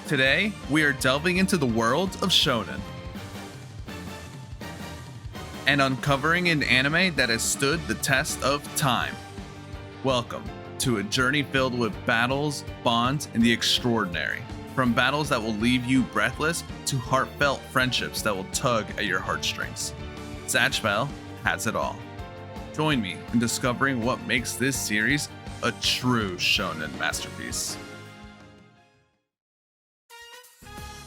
Today, we are delving into the world of Shounen and uncovering an anime that has stood the test of time. Welcome to a journey filled with battles, bonds, and the extraordinary. From battles that will leave you breathless to heartfelt friendships that will tug at your heartstrings. Zatch has it all. Join me in discovering what makes this series a true Shounen masterpiece.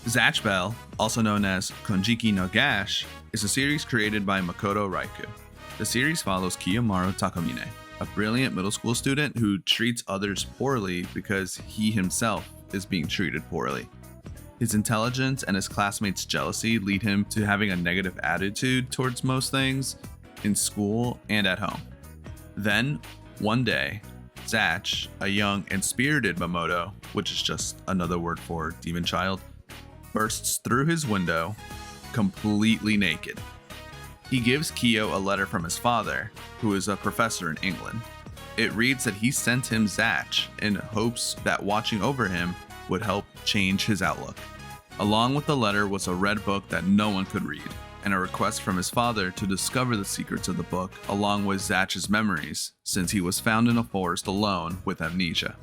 Zatch Bell, also known as Konjiki no Gash, is a series created by Makoto Raiku. The series follows Kiyomaru Takamine, a brilliant middle school student who treats others poorly because he himself is being treated poorly. His intelligence and his classmates' jealousy lead him to having a negative attitude towards most things in school and at home. Then, one day, Zatch, a young and spirited Mamoto, which is just another word for demon child, bursts through his window, completely naked. He gives Kiyo a letter from his father, who is a professor in England. It reads that he sent him Zatch in hopes that watching over him would help change his outlook. Along with the letter was a red book that no one could read, and a request from his father to discover the secrets of the book along with Zatch's memories, since he was found in a forest alone with amnesia.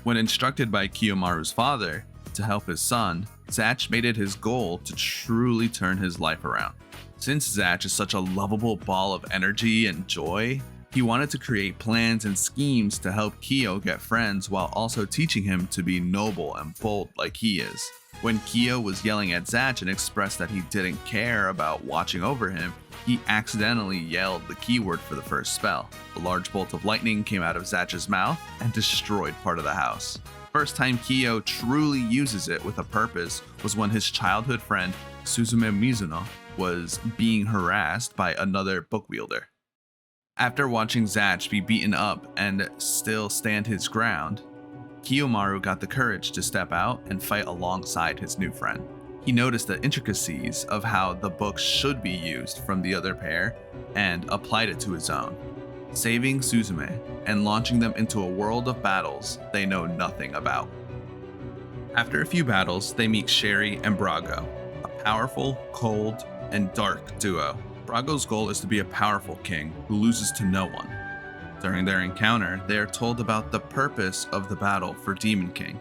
When instructed by Kiyomaru's father to help his son, Zatch made it his goal to truly turn his life around. Since Zatch is such a lovable ball of energy and joy, he wanted to create plans and schemes to help Kiyo get friends while also teaching him to be noble and bold like he is. When Kiyo was yelling at Zatch and expressed that he didn't care about watching over him, he accidentally yelled the keyword for the first spell. A large bolt of lightning came out of Zatch's mouth and destroyed part of the house. First time Kiyo truly uses it with a purpose was when his childhood friend Suzume Mizuno was being harassed by another book wielder. After watching Zatch be beaten up and still stand his ground, Kiyomaru got the courage to step out and fight alongside his new friend. He noticed the intricacies of how the book should be used from the other pair and applied it to his own, saving Suzume and launching them into a world of battles they know nothing about. After a few battles, they meet Sherry and Brago, a powerful, cold, and dark duo. Brago's goal is to be a powerful king who loses to no one. During their encounter, they are told about the purpose of the battle for Demon King.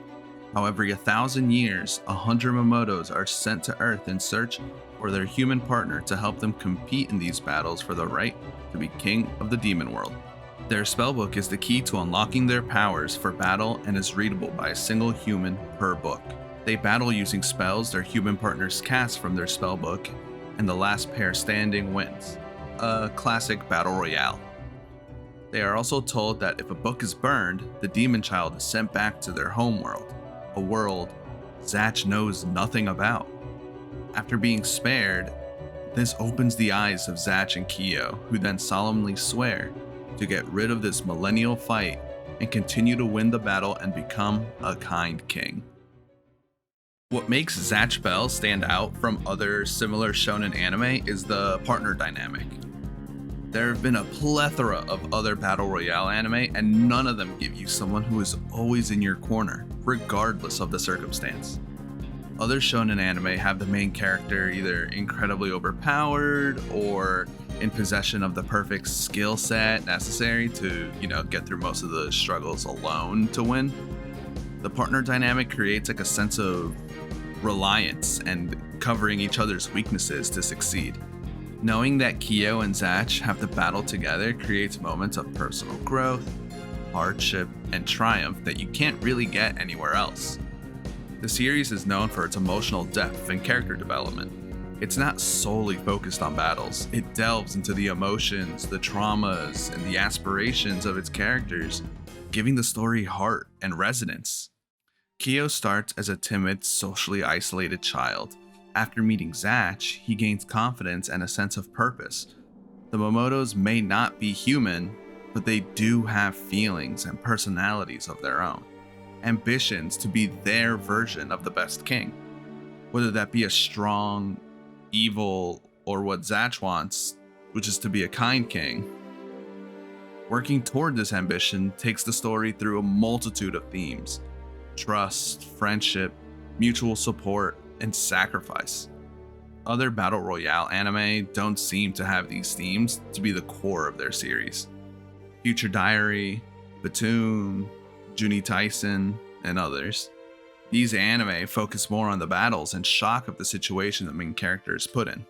How every 1,000 years, 100 Mamotos are sent to Earth in search for their human partner to help them compete in these battles for the right to be king of the demon world. Their spellbook is the key to unlocking their powers for battle and is readable by a single human per book. They battle using spells their human partners cast from their spellbook, and the last pair standing wins. A classic battle royale. They are also told that if a book is burned, the demon child is sent back to their homeworld, a world Zatch knows nothing about. After being spared, this opens the eyes of Zatch and Kiyo, who then solemnly swear to get rid of this millennial fight and continue to win the battle and become a kind king. What makes Zatch Bell stand out from other similar shonen anime is the partner dynamic. There have been a plethora of other battle royale anime, and none of them give you someone who is always in your corner, regardless of the circumstance. Other shonen anime have the main character either incredibly overpowered or in possession of the perfect skill set necessary to, get through most of the struggles alone to win. The partner dynamic creates a sense of reliance and covering each other's weaknesses to succeed. Knowing that Kiyo and Zatch have to battle together creates moments of personal growth, hardship, and triumph that you can't really get anywhere else. The series is known for its emotional depth and character development. It's not solely focused on battles. It delves into the emotions, the traumas, and the aspirations of its characters, giving the story heart and resonance. Kiyo starts as a timid, socially isolated child. After meeting Zatch, he gains confidence and a sense of purpose. The Mamotos may not be human, but they do have feelings and personalities of their own. Ambitions to be their version of the best king. Whether that be a strong, evil, or what Zatch wants, which is to be a kind king. Working toward this ambition takes the story through a multitude of themes: trust, friendship, mutual support, and sacrifice. Other battle royale anime don't seem to have these themes to be the core of their series. Future Diary, Platoon, Juni Tyson, and others. These anime focus more on the battles and shock of the situation the main character is put in.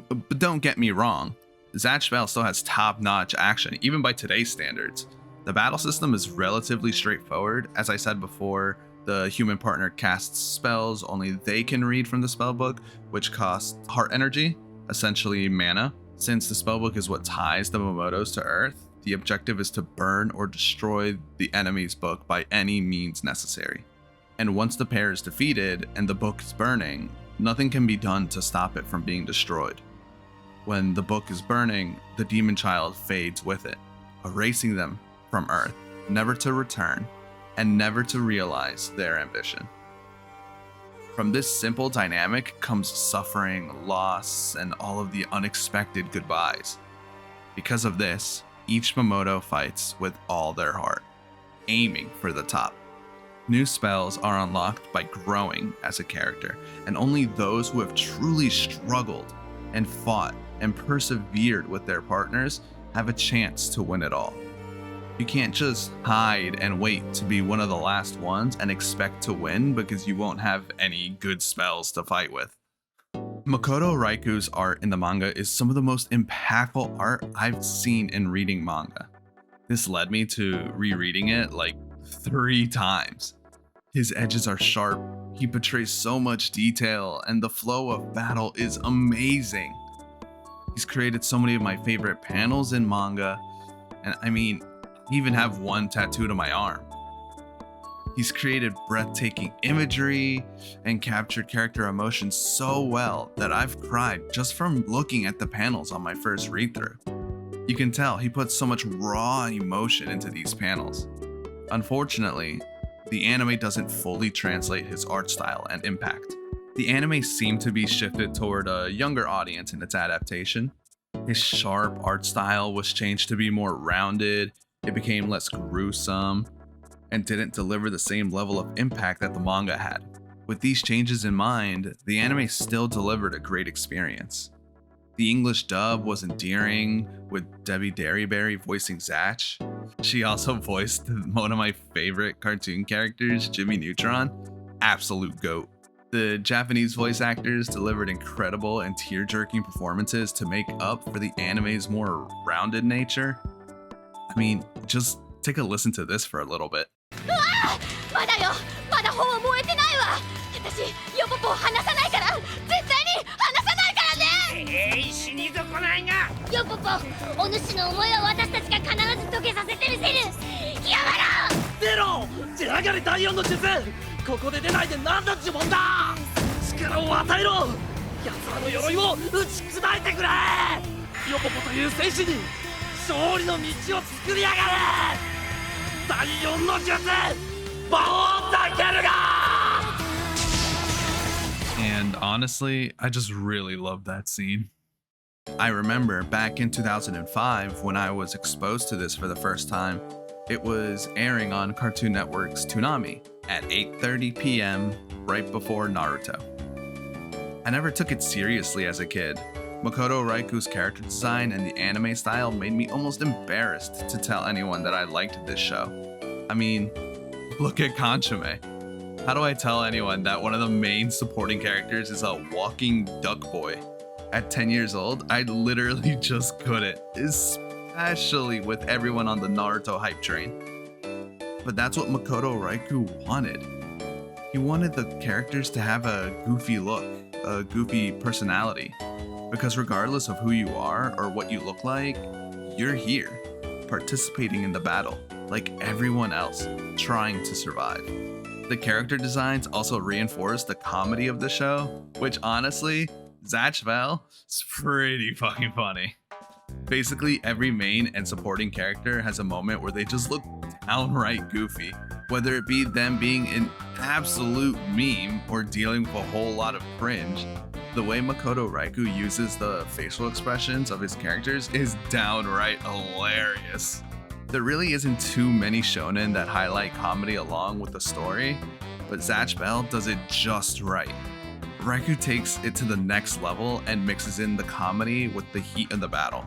But don't get me wrong, Zatch Bell still has top-notch action, even by today's standards. The battle system is relatively straightforward. As I said before, the human partner casts spells only they can read from the spellbook, which costs heart energy, essentially mana. Since the spellbook is what ties the Momotos to Earth, the objective is to burn or destroy the enemy's book by any means necessary. And once the pair is defeated and the book is burning, nothing can be done to stop it from being destroyed. When the book is burning, the demon child fades with it, erasing them from Earth, never to return, and never to realize their ambition. From this simple dynamic comes suffering, loss, and all of the unexpected goodbyes. Because of this, each Momoto fights with all their heart, aiming for the top. New spells are unlocked by growing as a character, and only those who have truly struggled and fought and persevered with their partners have a chance to win it all. You can't just hide and wait to be one of the last ones and expect to win because you won't have any good spells to fight with. Makoto Raiku's art in the manga is some of the most impactful art I've seen in reading manga. This led me to rereading it like 3 times. His edges are sharp, he portrays so much detail, and the flow of battle is amazing. He's created so many of my favorite panels in manga, and I even have one tattooed on my arm. He's created breathtaking imagery and captured character emotions so well that I've cried just from looking at the panels on my first read through. You can tell he puts so much raw emotion into these panels. Unfortunately, the anime doesn't fully translate his art style and impact. The anime seemed to be shifted toward a younger audience in its adaptation. His sharp art style was changed to be more rounded, it became less gruesome, and didn't deliver the same level of impact that the manga had. With these changes in mind, the anime still delivered a great experience. The English dub was endearing, with Debbie Derryberry voicing Zatch. She also voiced one of my favorite cartoon characters, Jimmy Neutron. Absolute GOAT. The Japanese voice actors delivered incredible and tear-jerking performances to make up for the anime's more rounded nature. Just take a listen to this for a little bit. まだよまだ本は燃えてないわ私ヨポポを離さないから絶対に離さないからね死に損ないがヨポポお主の思いは私たちが必ず解けさせてみせるやめろゼロ地上がり第4の術ここで出ないで何の呪文だ力を与えろ奴らの鎧を打ち砕いてくれヨポポという戦士に勝利の道を作りやがれ第4の術 And honestly, I just really love that scene. I remember back in 2005 when I was exposed to this for the first time, it was airing on Cartoon Network's Toonami at 8:30 p.m. right before Naruto. I never took it seriously as a kid. Makoto Raiku's character design and the anime style made me almost embarrassed to tell anyone that I liked this show. Look at Kanchime. How do I tell anyone that one of the main supporting characters is a walking duck boy? At 10 years old, I literally just couldn't, especially with everyone on the Naruto hype train. But that's what Makoto Raiku wanted. He wanted the characters to have a goofy look, a goofy personality. Because regardless of who you are or what you look like, you're here, participating in the battle, like everyone else, trying to survive. The character designs also reinforce the comedy of the show, which honestly, Zatch Bell is pretty fucking funny. Basically, every main and supporting character has a moment where they just look downright goofy, whether it be them being an absolute meme or dealing with a whole lot of cringe. The way Makoto Raiku uses the facial expressions of his characters is downright hilarious. There really isn't too many shonen that highlight comedy along with the story, but Zatch Bell does it just right. Raikou takes it to the next level and mixes in the comedy with the heat of the battle.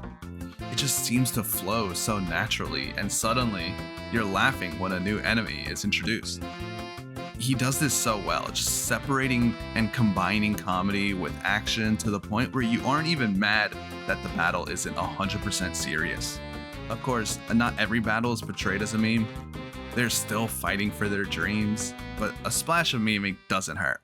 It just seems to flow so naturally, and suddenly, you're laughing when a new enemy is introduced. He does this so well, just separating and combining comedy with action to the point where you aren't even mad that the battle isn't 100% serious. Of course, not every battle is portrayed as a meme. They're still fighting for their dreams, but a splash of meme doesn't hurt.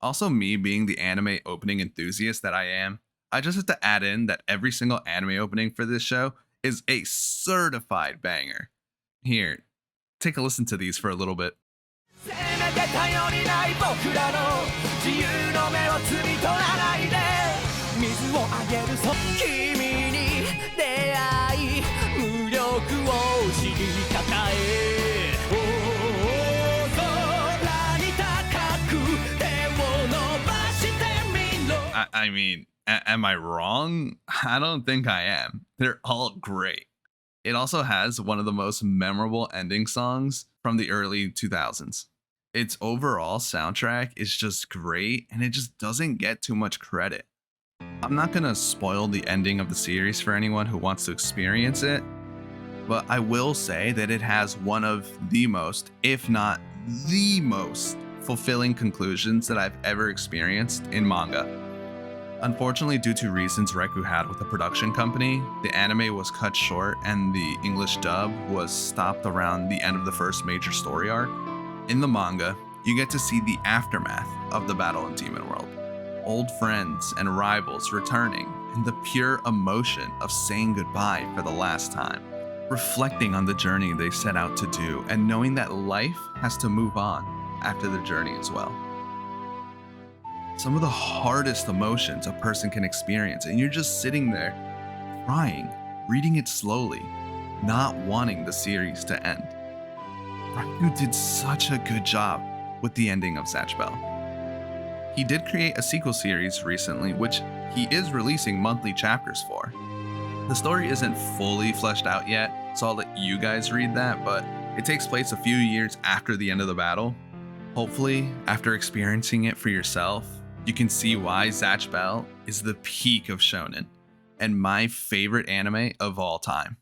Also, me being the anime opening enthusiast that I am, I just have to add in that every single anime opening for this show is a certified banger. Here, take a listen to these for a little bit. せめて頼りない僕らの自由の目を摘み取らないで水をあげるそ君に出会い無力を知りたたえ空に高く手を伸ばしてみろ I mean, am I wrong? I don't think I am. They're all great. It also has one of the most memorable ending songs from the early 2000s. Its overall soundtrack is just great, and it just doesn't get too much credit. I'm not gonna spoil the ending of the series for anyone who wants to experience it, but I will say that it has one of the most, if not the most, fulfilling conclusions that I've ever experienced in manga. Unfortunately, due to reasons Raikou had with the production company, the anime was cut short and the English dub was stopped around the end of the first major story arc. In the manga, you get to see the aftermath of the battle in Demon World. Old friends and rivals returning, and the pure emotion of saying goodbye for the last time. Reflecting on the journey they set out to do, and knowing that life has to move on after the journey as well. Some of the hardest emotions a person can experience, and you're just sitting there, crying, reading it slowly, not wanting the series to end. Raikou did such a good job with the ending of Zatch Bell. He did create a sequel series recently, which he is releasing monthly chapters for. The story isn't fully fleshed out yet, so I'll let you guys read that, but it takes place a few years after the end of the battle. Hopefully, after experiencing it for yourself, you can see why Zatch Bell is the peak of shonen and my favorite anime of all time.